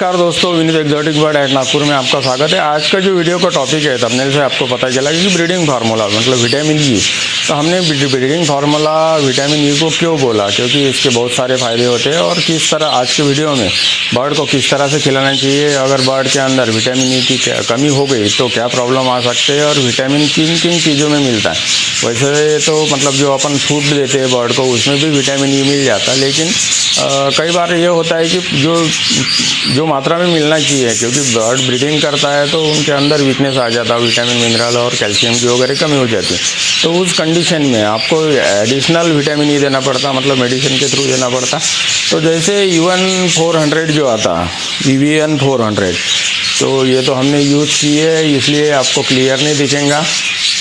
नमस्कार दोस्तों, Vineet exotic bird at Nagpur में आपका स्वागत है। आज का जो वीडियो का टॉपिक है थंबनेल से आपको पता चला कि ब्रीडिंग फार्मूला मतलब विटामिन ई। तो हमने ब्रीडिंग फार्मूला विटामिन ई को क्यों बोला, क्योंकि इसके बहुत सारे फायदे होते हैं और किस तरह आज के वीडियो में बर्ड को किस तरह से खिलाना चाहिए। अगर बर्ड के अंदर विटामिन ई की कमी हो गई तो क्या प्रॉब्लम आ सकते हैं और विटामिन किन किन चीज़ों में मिलता है। वैसे तो मतलब जो अपन फूड देते हैं बर्ड को उसमें भी विटामिन ई मिल जाता है, लेकिन कई बार ये होता है कि जो मात्रा में मिलना चाहिए, क्योंकि बर्ड ब्रीडिंग करता है तो उनके अंदर वीकनेस आ जाता है, विटामिन मिनरल और कैल्शियम की वगैरह कमी हो जाती है। तो उस कंडीशन में आपको एडिशनल विटामिन ई देना पड़ता, मतलब मेडिसिन के थ्रू देना पड़ता। तो जैसे EVN 400 जो आता, EVN 400, तो ये तो हमने यूज़ की है इसलिए आपको क्लियर नहीं दिखेगा।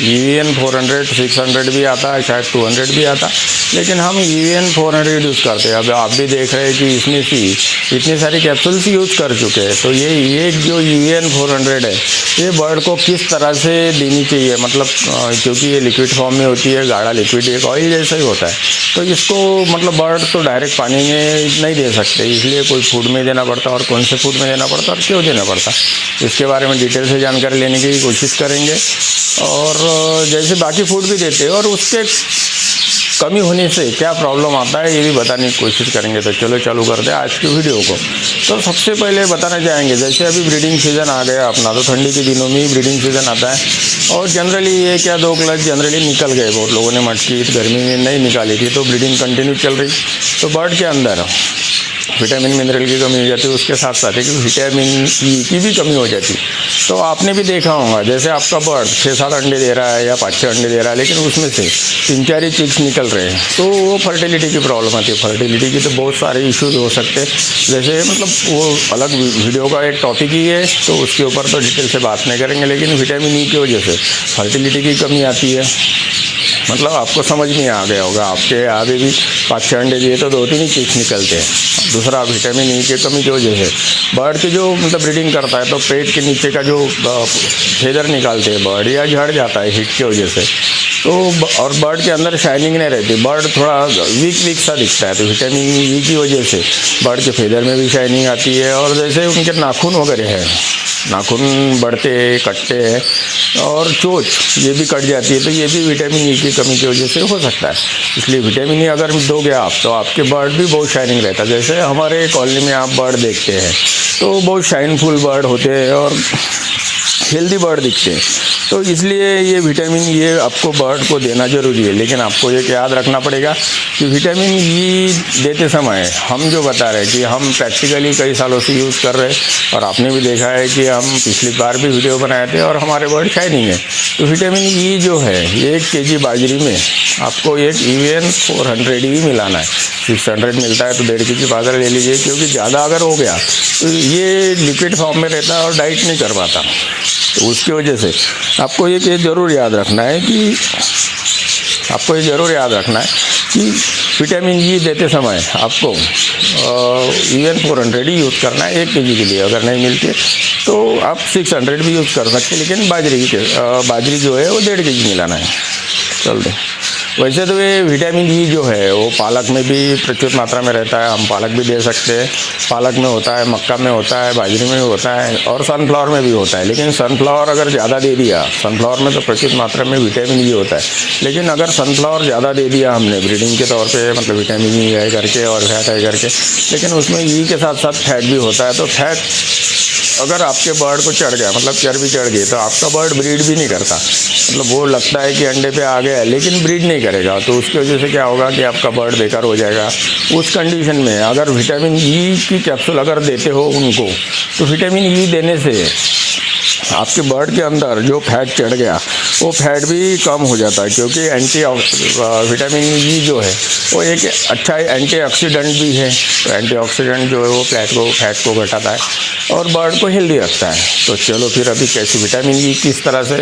EVN 400 600 भी आता है, शायद 200 भी आता, लेकिन हम EVN 400 यूज़ करते हैं। अब आप भी देख रहे हैं कि इसमें सी इतनी सारी कैप्सूल्स यूज़ कर चुके हैं। तो ये जो EVN 400 है ये बर्ड को किस तरह से देनी चाहिए, मतलब क्योंकि ये लिक्विड फॉर्म में होती है, गाढ़ा लिक्विड एक ऑयल जैसा ही होता है, तो इसको मतलब बर्ड तो डायरेक्ट पानी में नहीं दे सकते, इसलिए कोई फूड में देना पड़ता और कौन से फूड में देना पड़ता और क्यों देना पड़ता, इसके बारे में डिटेल से जानकारी लेने की कोशिश करेंगे। और जैसे बाकी फूड भी देते हैं और उसके कमी होने से क्या प्रॉब्लम आता है ये भी बताने की कोशिश करेंगे। तो चलो चालू करते हैं आज की वीडियो को। तो सबसे पहले बताना चाहेंगे, जैसे अभी ब्रीडिंग सीज़न आ गया अपना, तो ठंडी के दिनों में ही ब्रीडिंग सीज़न आता है और जनरली ये क्या 2 क्लच जनरली निकल गए, बहुत लोगों ने मटकी गर्मी में नहीं निकाली थी, तो ब्रीडिंग कंटिन्यू चल रही। तो बर्ड के अंदर विटामिन मिनरल की कमी हो जाती है, उसके साथ साथ एक विटामिन ई की भी कमी हो जाती है। तो आपने भी देखा होगा, जैसे आपका बर्ड 6-7 अंडे दे रहा है या 5-6 अंडे दे रहा है, लेकिन उसमें से 3-4 ही चिक्स निकल रहे हैं, तो वो फर्टिलिटी की प्रॉब्लम आती है। फर्टिलिटी की तो बहुत सारे इश्यूज हो सकते हैं, जैसे मतलब वो अलग वीडियो का एक टॉपिक ही है, तो उसके ऊपर तो डिटेल से बात नहीं करेंगे। लेकिन विटामिन ई की वजह से फर्टिलिटी की कमी आती है, मतलब आपको समझ में आ गया होगा, आपके आगे भी 5-6 अंडे दिए तो 2-3 ही चिक्स निकलते हैं। दूसरा विटामिन ई की कमी की वजह से बर्ड के जो मतलब ब्रीडिंग करता है तो पेट के नीचे का जो फेदर निकालते हैं बर्ड, या झड़ जाता है हीट की वजह से, तो और बर्ड के अंदर शाइनिंग नहीं रहती, बर्ड थोड़ा वीक सा दिखता है। तो विटामिन ई की वजह से बर्ड के फेदर में भी शाइनिंग आती है, और जैसे उनके नाखून वगैरह है, नाखून बढ़ते कटते हैं और चोंच ये भी कट जाती है, तो ये भी विटामिन ई की कमी की वजह से हो सकता है। इसलिए विटामिन ई अगर दोगे आप तो आपके बर्ड भी बहुत शाइनिंग रहता है। जैसे हमारे कॉलोनी में आप बर्ड देखते हैं तो बहुत शाइनफुल बर्ड होते हैं और हेल्दी बर्ड दिखते हैं, तो इसलिए ये विटामिन ये आपको बर्ड को देना ज़रूरी है। लेकिन आपको ये याद रखना पड़ेगा कि विटामिन ई देते समय हम जो बता रहे हैं कि हम प्रैक्टिकली कई सालों से यूज़ कर रहे हैं, और आपने भी देखा है कि हम पिछली बार भी वीडियो बनाए थे और हमारे बर्ड शाइनिंग है। तो विटामिन ई जो है 1 kg बाजरी में आपको एक EVN 400 ही मिलाना है। 600 मिलता है तो 1.5 kg बाजरा ले लीजिए, क्योंकि ज़्यादा अगर हो गया तो ये लिक्विड फॉर्म में रहता है और डाइट नहीं कर पाता। तो उसकी वजह से आपको ये ज़रूर याद रखना है कि विटामिन ई देते समय आपको EVN 400 ही यूज़ करना है 1 kg के लिए। अगर नहीं मिलती तो आप 600 भी यूज़ कर सकते हैं, लेकिन बाजरी जो है वो 1.5 kg मिलाना है। चलते वैसे तो ये विटामिन ई जो है वो पालक में भी प्रचुर मात्रा में रहता है, हम पालक भी दे सकते हैं। पालक में होता है, मक्का में होता है, बाजरी में भी होता है और सनफ्लावर में भी होता है। लेकिन सनफ्लावर अगर ज़्यादा दे दिया, सनफ्लावर में तो प्रचुर मात्रा में विटामिन ई होता है, लेकिन अगर सनफ्लावर ज़्यादा दे दिया हमने ब्रीडिंग के तौर पे, मतलब विटामिन ई है करके और फैट है करके, लेकिन उसमें ई के साथ साथ फैट भी होता है, तो फैट अगर आपके बर्ड को चढ़ गया, मतलब चर्बी चढ़ गई, तो आपका बर्ड ब्रीड भी नहीं करता। मतलब वो लगता है कि अंडे पे आ गया लेकिन ब्रीड नहीं करेगा, तो उसकी वजह से क्या होगा कि आपका बर्ड बेकार हो जाएगा। उस कंडीशन में अगर विटामिन ई की कैप्सूल अगर देते हो उनको, तो विटामिन ई देने से आपके बर्ड के अंदर जो फैट चढ़ गया वो फैट भी कम हो जाता है, क्योंकि विटामिन ई जो है वो एक अच्छा एंटीऑक्सीडेंट भी है। तो एंटीऑक्सीडेंट जो है वो फैट को घटाता है और बर्ड को हेल्दी रखता है। तो चलो फिर अभी कैसे विटामिन ई किस तरह से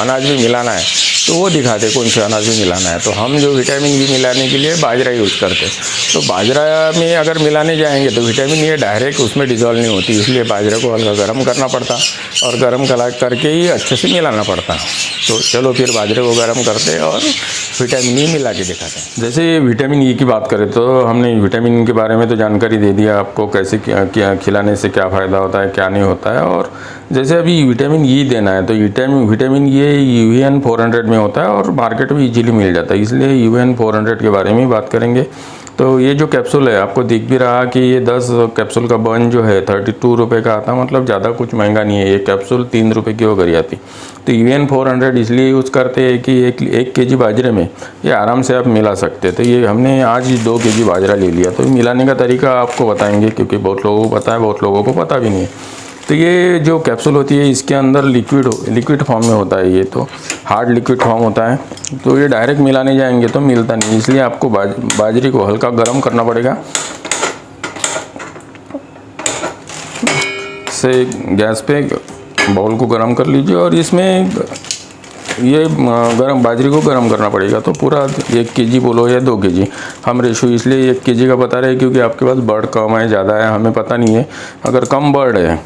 अनाज में मिलाना है तो वो दिखाते, कौन से अनाज में मिलाना है। तो हम जो विटामिन ई मिलाने के लिए बाजरा यूज़ करते हैं, तो बाजरा में अगर मिलाने जाएंगे तो विटामिन ई डायरेक्ट उसमें डिज़ोल्व नहीं होती, इसलिए बाजरा को हल्का गर्म करना पड़ता और गर्म करके ही अच्छे से मिलाना पड़ता। तो चलो फिर बाजरे को गर्म करते हैं और विटामिन ई मिला के दिखाते हैं। जैसे विटामिन ई की बात करें तो हमने विटामिन के बारे में तो जानकारी दे दिया आपको, कैसे क्या खिलाने से क्या फ़ायदा होता है क्या नहीं होता है। और जैसे अभी विटामिन ई देना है तो विटामिन ये UN 400 में होता है और मार्केट में इजीली मिल जाता है, इसलिए UN 400 के बारे में बात करेंगे। तो ये जो कैप्सूल है आपको दिख भी रहा कि ये 10 कैप्सूल का बन जो है 32 रुपये का आता, मतलब ज़्यादा कुछ महंगा नहीं है। ये कैप्सूल 3 रुपये की हो करी आती। तो UN 400 इसलिए यूज़ करते हैं कि एक केजी बाजरे में ये आराम से आप मिला सकते हैं। तो ये हमने आज 2 केजी बाजरा ले लिया, तो मिलाने का तरीका आपको बताएंगे, क्योंकि बहुत लोगों को पता है, बहुत लोगों को पता भी नहीं है। तो ये जो कैप्सूल होती है इसके अंदर लिक्विड फॉर्म में होता है, ये तो हार्ड लिक्विड फॉर्म होता है। तो ये डायरेक्ट मिलाने जाएंगे तो मिलता नहीं, इसलिए आपको बाजरे को हल्का गर्म करना पड़ेगा। से गैस पे बाउल को गर्म कर लीजिए और इसमें ये बाजरे को गर्म करना पड़ेगा। तो पूरा 1 केजी बोलो या 2 केजी, हम रेशो इसलिए 1 केजी का बता रहे हैं क्योंकि आपके पास बर्ड कम है ज़्यादा है हमें पता नहीं है। अगर कम बर्ड है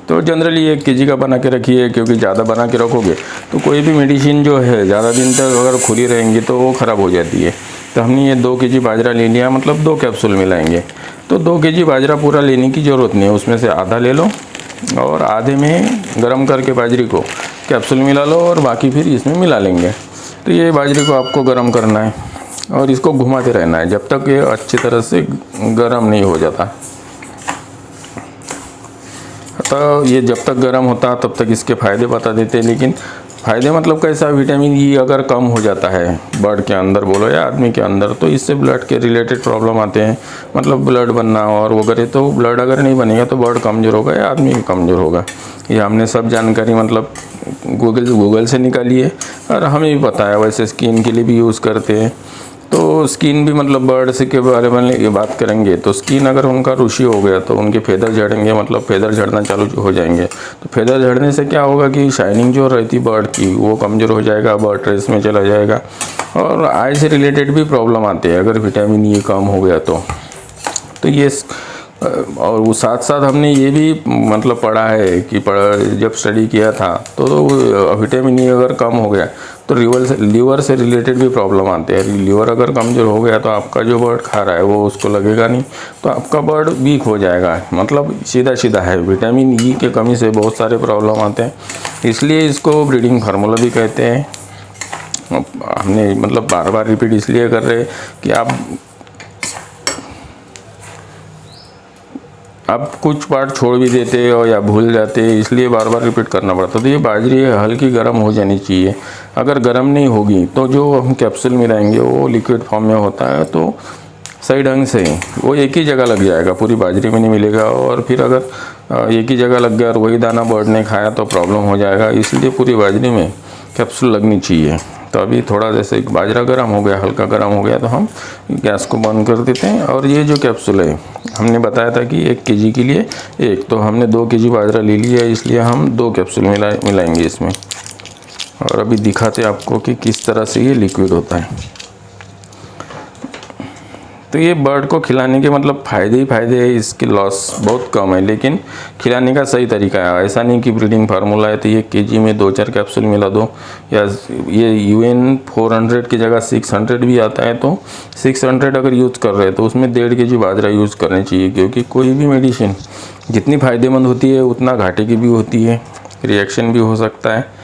तो जनरली 1 केजी का बना के रखिए, क्योंकि ज़्यादा बना के रखोगे तो कोई भी मेडिसिन जो है ज़्यादा दिन तक अगर खुली रहेंगी तो वो ख़राब हो जाती है। तो हमने ये 2 केजी बाजरा ले लिया, मतलब 2 कैप्सूल मिलाएंगे। तो 2 केजी बाजरा पूरा लेने की ज़रूरत नहीं है, उसमें से आधा ले लो और आधे में गर्म करके बाजरे को कैप्सूल मिला लो और बाकी फिर इसमें मिला लेंगे। तो ये बाजरे को आपको गर्म करना है और इसको घुमाते रहना है जब तक ये अच्छी तरह से गर्म नहीं हो जाता। तो ये जब तक गर्म होता तब तक इसके फ़ायदे बता देते हैं। लेकिन फ़ायदे मतलब कैसा, विटामिन ई अगर कम हो जाता है बर्ड के अंदर बोलो या आदमी के अंदर तो इससे ब्लड के रिलेटेड प्रॉब्लम आते हैं, मतलब ब्लड बनना और वगैरह। तो ब्लड अगर नहीं बनेगा तो बर्ड कमज़ोर होगा या आदमी भी कमज़ोर होगा। ये हमने सब जानकारी मतलब गूगल से निकाली है और हमें भी पता है। वैसे स्किन के लिए भी यूज़ करते हैं, तो स्किन भी मतलब बर्ड से के बारे में ये बात करेंगे तो स्किन अगर उनका रुशी हो गया तो उनके फेदर झड़ेंगे, मतलब फेदर झड़ना चालू हो जाएंगे। तो फेदर झड़ने से क्या होगा कि शाइनिंग जो रहती बर्ड की वो कमज़ोर हो जाएगा, बर्ड रेस में चला जाएगा। और आई से रिलेटेड भी प्रॉब्लम आती है अगर विटामिन ई कम हो गया तो ये। और वो साथ साथ हमने ये भी मतलब पढ़ा है कि जब स्टडी किया था तो विटामिन ई अगर कम हो गया तो लीवर से रिलेटेड भी प्रॉब्लम आते हैं। लीवर अगर कमज़ोर हो गया तो आपका जो बर्ड खा रहा है वो उसको लगेगा नहीं, तो आपका बर्ड वीक हो जाएगा। मतलब सीधा है, विटामिन ई के कमी से बहुत सारे प्रॉब्लम आते हैं, इसलिए इसको ब्रीडिंग फार्मूला भी कहते हैं। हमने मतलब बार बार रिपीट इसलिए कर रहे हैं कि आप कुछ पार्ट छोड़ भी देते हो या भूल जाते, इसलिए बार बार रिपीट करना पड़ता। तो ये बाजरी हल्की गर्म हो जानी चाहिए। अगर गर्म नहीं होगी तो जो हम कैप्सूल मिलाएंगे वो लिक्विड फॉर्म में होता है, तो सही ढंग से वो एक ही जगह लग जाएगा, पूरी बाजरी में नहीं मिलेगा। और फिर अगर एक ही जगह लग गया और वही दाना बर्ड ने खाया तो प्रॉब्लम हो जाएगा, इसलिए पूरी बाजरी में कैप्सूल लगनी चाहिए। तो अभी थोड़ा जैसे बाजरा गर्म हो गया, हल्का गर्म हो गया तो हम गैस को बंद कर देते हैं। और ये जो कैप्सूल है हमने बताया था कि 1 केजी के लिए 1, तो हमने 2 केजी बाजरा ले लिया, इसलिए हम 2 कैप्सूल मिलाएंगे इसमें। और अभी दिखाते हैं आपको कि किस तरह से ये लिक्विड होता है। तो ये बर्ड को खिलाने के मतलब फ़ायदे ही फ़ायदे है, इसके लॉस बहुत कम है। लेकिन खिलाने का सही तरीका है, ऐसा नहीं कि ब्रीडिंग फार्मूला है तो ये केजी में 2-4 कैप्सूल मिला दो, या ये UN 400 की जगह 600 भी आता है। तो 600 अगर यूज़ कर रहे हैं तो उसमें 1.5 केजी बाजरा यूज़ करनी चाहिए, क्योंकि कोई भी मेडिसिन जितनी फ़ायदेमंद होती है उतना घाटे की भी होती है, रिएक्शन भी हो सकता है।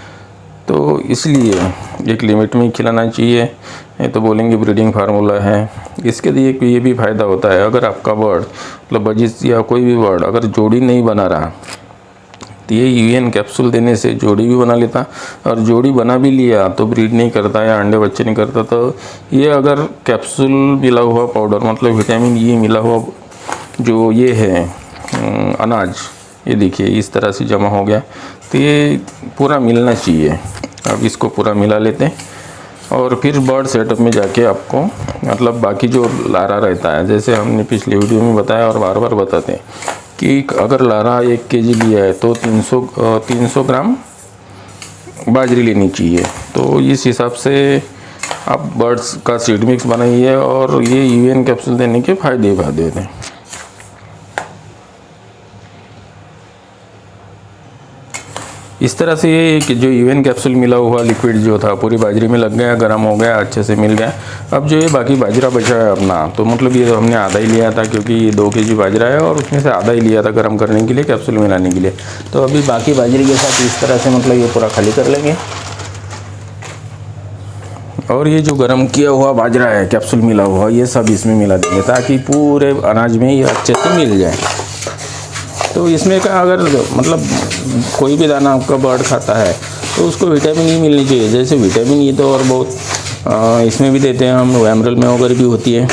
तो इसलिए एक लिमिट में खिलाना चाहिए। ये तो बोलेंगे ब्रीडिंग फार्मूला है, इसके लिए ये भी फ़ायदा होता है। अगर आपका बर्ड मतलब बजिस या कोई भी बर्ड अगर जोड़ी नहीं बना रहा तो ये UN कैप्सूल देने से जोड़ी भी बना लेता, और जोड़ी बना भी लिया तो ब्रीड नहीं करता या अंडे बच्चे नहीं करता। तो ये अगर कैप्सूल मिला हुआ पाउडर मतलब विटामिन ई मिला हुआ जो ये है अनाज, ये देखिए इस तरह से जमा हो गया, तो ये पूरा मिलना चाहिए। अब इसको पूरा मिला लेते हैं और फिर बर्ड सेटअप में जाके आपको मतलब बाकी जो लारा रहता है, जैसे हमने पिछले वीडियो में बताया और बार बार बताते हैं कि अगर लारा 1 केजी लिया है तो 300 ग्राम बाजरी लेनी चाहिए। तो इस हिसाब से आप बर्ड्स का सीड मिक्स बनाइए और ये UN कैप्सूल देने के फ़ायदे होते हैं। इस तरह से ये कि जो इवन कैप्सूल मिला हुआ लिक्विड जो था पूरी बाजरी में लग गया, गर्म हो गया, अच्छे से मिल गया। अब जो ये बाकी बाजरा बचा है अपना, तो मतलब ये तो हमने आधा ही लिया था क्योंकि ये 2 kg बाजरा है और उसमें से आधा ही लिया था गर्म करने के लिए, कैप्सूल मिलाने के लिए। तो अभी बाकी बाजरी के साथ इस तरह से मतलब ये पूरा खाली कर लेंगे। और ये जो गर्म किया हुआ बाजरा है, कैप्सूल मिला हुआ, ये सब इसमें मिला देंगे ताकि पूरे अनाज में ये अच्छे से मिल जाए। तो इसमें का अगर मतलब कोई भी दाना आपका बर्ड खाता है तो उसको विटामिन ई मिलनी चाहिए। जैसे विटामिन ई तो और बहुत इसमें भी देते हैं हम, एमरल में वगैरह भी होती है,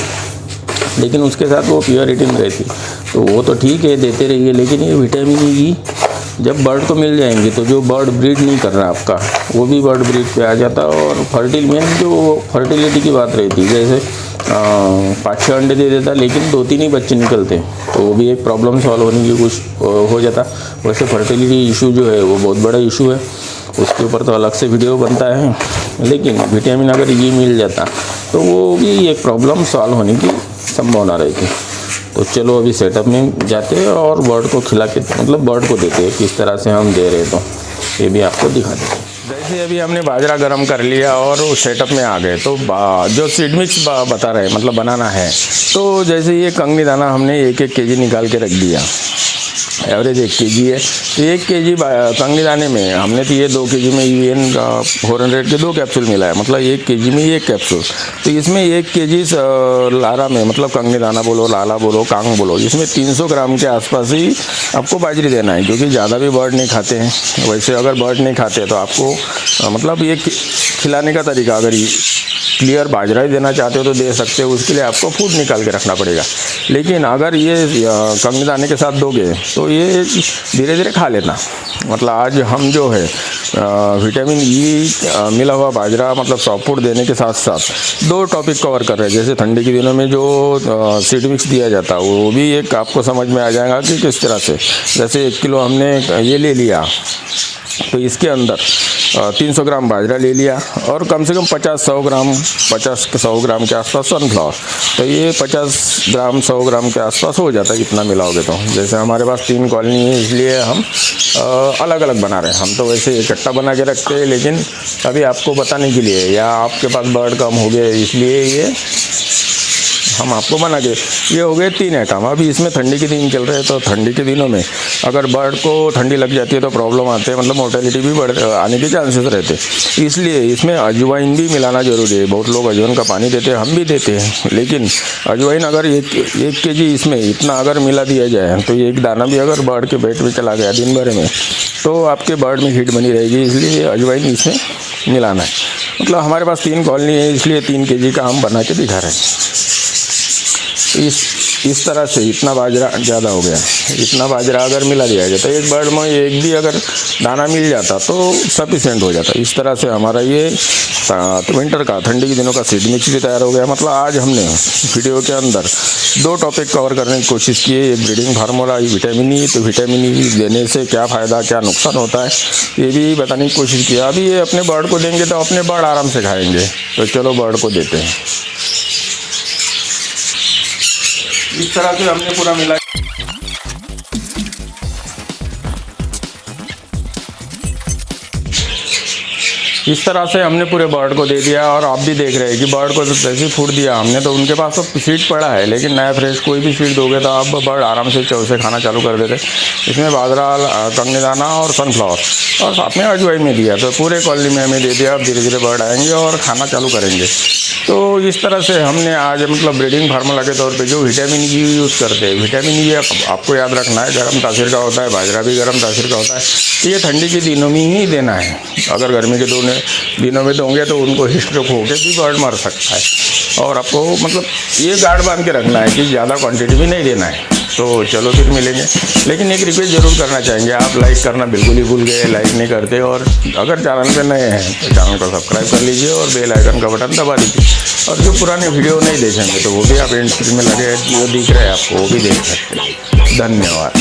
लेकिन उसके साथ वो प्योरिटी में रहती, तो वो तो ठीक है देते रहिए। लेकिन ये विटामिन ई जब बर्ड को मिल जाएंगे तो जो बर्ड ब्रीड नहीं कर रहा आपका, वो भी बर्ड ब्रीड पे आ जाता है। और मेन जो फर्टिलिटी की बात रहती है, जैसे 5-6 अंडे दे देता लेकिन 2-3 ही बच्चे निकलते, तो वो भी एक प्रॉब्लम सॉल्व होने की कुछ हो जाता। वैसे फर्टिलिटी इशू जो है वो बहुत बड़ा इशू है, उसके ऊपर तो अलग से वीडियो बनता है। लेकिन विटामिन अगर ये मिल जाता तो वो भी एक प्रॉब्लम सॉल्व होने की संभावना रहती। तो चलो अभी सेटअप में जाते हैं और बर्ड को खिला के मतलब बर्ड को देते हैं किस तरह से हम दे रहे, तो ये भी आपको दिखा देते हैं। जैसे अभी हमने बाजरा गर्म कर लिया और वो सेटअप में आ गए, तो जो सीड मिक्स बता रहे मतलब बनाना है, तो जैसे ये कंगनी दाना हमने 1-1 kg निकाल के रख दिया, एवरेज 1 kg है, तो 1 kg कंगनी दाने में हमने तो ये 2 kg में यूएन 400 के 2 कैप्सूल मिला है, मतलब 1 kg में 1 कैप्सूल। तो इसमें 1 kg लारा में मतलब कंगनी दाना बोलो, लाला बोलो, कांग बोलो, इसमें 300 ग्राम के आसपास ही आपको बाजरी देना है, क्योंकि ज़्यादा भी बर्ड नहीं खाते हैं। वैसे अगर बर्ड नहीं खाते तो आपको मतलब ये खिलाने का तरीका, अगर क्लियर बाजरा ही देना चाहते हो तो दे सकते हो, उसके लिए आपको फूड निकाल के रखना पड़ेगा। लेकिन अगर ये कंगनी दाने के साथ दोगे तो ये धीरे धीरे खा लेना। मतलब आज हम जो है विटामिन ई मिला हुआ बाजरा मतलब सॉफ्ट फूड देने के साथ साथ 2 टॉपिक कवर कर रहे हैं। जैसे ठंडी के दिनों में जो सीड मिक्स दिया जाता है वो भी एक आपको समझ में आ जाएगा कि किस तरह से। जैसे 1 किलो हमने ये ले लिया तो इसके अंदर 300 ग्राम बाजरा ले लिया और कम से कम 50-100 ग्राम के आसपास सनफ्लावर। तो ये 50 ग्राम 100 ग्राम के आसपास हो जाता है इतना मिलाओगे तो। जैसे हमारे पास 3 कॉलोनी है इसलिए हम अलग अलग बना रहे हैं। हम तो वैसे इकट्ठा बना के रखते हैं, लेकिन अभी आपको बताने के लिए या आपके पास बर्ड कम हो गए इसलिए ये हम आपको बना के, ये हो गए 3 आइटम। अभी इसमें ठंडी के दिन चल रहे हैं, तो ठंडी के दिनों में अगर बर्ड को ठंडी लग जाती है तो प्रॉब्लम आते हैं, मतलब मोर्टेलिटी भी आने के चांसेस रहते हैं। इसलिए इसमें अजवाइन भी मिलाना जरूरी है। बहुत लोग अजवाइन का पानी देते हैं, हम भी देते हैं, लेकिन अजवाइन अगर 1 kg इसमें इतना अगर मिला दिया जाए तो एक दाना भी अगर बर्ड के पेट में चला गया दिन भर में तो आपके बर्ड में हीट बनी रहेगी। इसलिए अजवाइन इसमें मिलाना है। मतलब हमारे पास 3 कॉलोनी है इसलिए 3 kg का हम बना के दिखा रहे हैं। इस तरह से इतना बाजरा ज़्यादा हो गया, इतना बाजरा अगर मिला दिया जाता एक बर्ड में एक भी अगर दाना मिल जाता तो सफिशेंट हो जाता। इस तरह से हमारा ये विंटर का ठंडी के दिनों का सीड मिक्स भी तैयार हो गया। मतलब आज हमने वीडियो के अंदर 2 टॉपिक कवर करने की कोशिश की है। एक ब्रीडिंग फार्मूला, विटामिन ई, तो विटामिन ई देने से क्या फ़ायदा क्या नुकसान होता है ये भी बताने की कोशिश किया। अभी ये अपने बर्ड को देंगे तो अपने बर्ड आराम से खाएंगे। तो चलो बर्ड को देते हैं। इस तरह से हमने पूरा मिला। इस तरह से हमने पूरे बर्ड को दे दिया और आप भी देख रहे हैं कि बर्ड को जैसे फूड दिया हमने तो उनके पास तो सीड पड़ा है, लेकिन नया फ्रेश कोई भी सीड दोगे तो आप बर्ड आराम से चौसे खाना चालू कर देते। इसमें बाजरा, कंगनी दाना और सनफ्लावर और साथ में अजवाइन में दिया, तो पूरे कॉलोनी में हमें दे दिया। अब धीरे धीरे बर्ड आएंगे और खाना चालू करेंगे। तो इस तरह से हमने आज मतलब ब्रीडिंग फार्मूला के तौर पे जो विटामिन ई यूज़ करते हैं, विटामिन ई आपको याद रखना है गर्म तासीर का होता है, बाजरा भी गर्म तासीर का होता है। ये ठंडी के दिनों में ही देना है। अगर गर्मी के दिनों में दोगे तो उनको हिस्ट्रोक होकर भी बर्ड मर सकता है। और आपको मतलब ये गार्ड बांध के रखना है कि ज़्यादा क्वांटिटी भी नहीं देना है। तो चलो फिर मिलेंगे, लेकिन एक रिक्वेस्ट ज़रूर करना चाहेंगे। आप लाइक करना बिल्कुल ही भूल गए, लाइक नहीं करते। और अगर चैनल पे नए हैं तो चैनल को सब्सक्राइब कर लीजिए और बेल आइकन का बटन दबा दीजिए। और जो पुराने वीडियो नहीं देखेंगे तो वो भी आप एंड स्क्रीन में लगे जो दिख रहे हैं आपको वो भी देख सकते हैं। धन्यवाद।